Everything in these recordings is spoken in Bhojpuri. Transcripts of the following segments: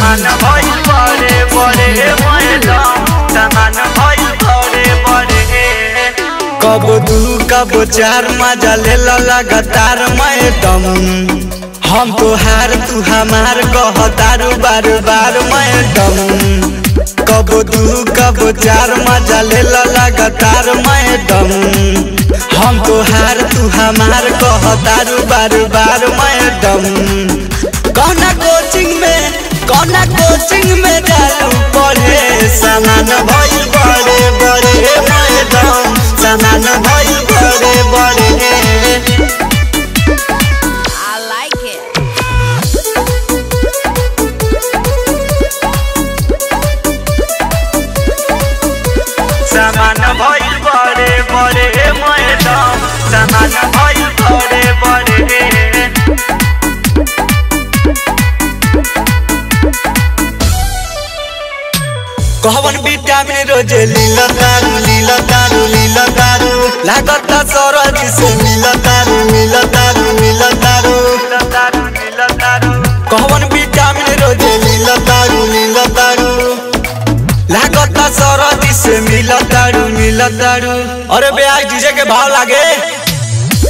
सामान भइल बड़े बड़े मैडम, सामान भइल बड़े बड़े। कब दू कब चार मजा ले लगातार मैडम, हम तोहार तू हमार कहतारू बार बार मैडम। कब दू कब चार मजा ले लगातार मैडम, हम तोहार तू हमार कहतारू बार बार मैडम। कौना कोचिंग में जालू पढ़े, सामान भइल बड़े बड़े मैडम, सामान भइल बड़े बड़े। सामान भइल बड़े बड़े मैडम, सामान भइल बड़े बड़े। कहवन विटामिन रोजे लीला तारू लागत सरज से मिला तारू। कहवन विटामिन रोजे लीला तारू लागत सरज से मिला तारू। अरे ब्याज डीजे के भाव लागे।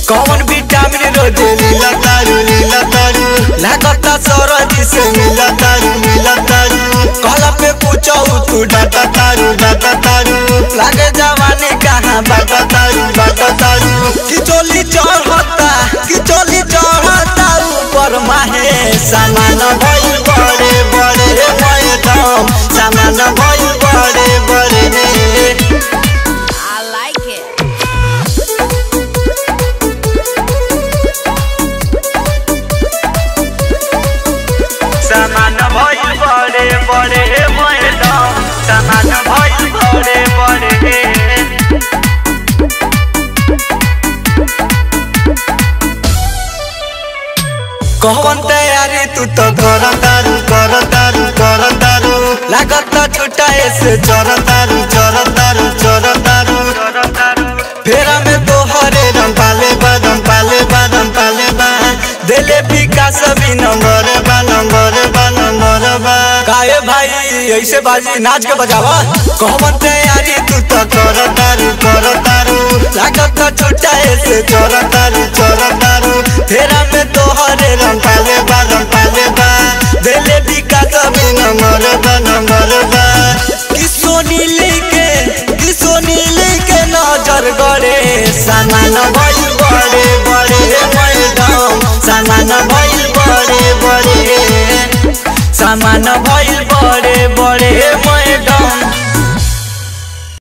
कौन विटामिन रोजे लीला तारू लागत सरज से मिला तारू। कहला पे पूछो तू डाटा तारू लागे जवानी कहाँ बाटा तारू। किचोली चढ़ता ऊपर माहे, सामान भइल बड़े बड़े मैडम, सामान भइल बड़े बड़े। सामान भइल बड़े बड़े मैडम, सामान भइल बड़े बड़े। कौन तैयारी तू तो कर तारू लागत छुटाए से चर तारू। फेरा में तोहरे रंग पाले बा दिले विकास भी नंबर बा। काहे भाई ऐसे बाजी नाच के बजावा। कौन तैयारी तू तो कर तारू लागत छुटाए से चर तारू। फेरा में तोहरे रंग पाले बा दिले विकास भी नंबर बा। किसोनीली के नजर गड़े, सामान भइल बड़े बड़े मैडम, सामान भइल बड़े बड़े, सामान भइल बड़े बड़े मैडम।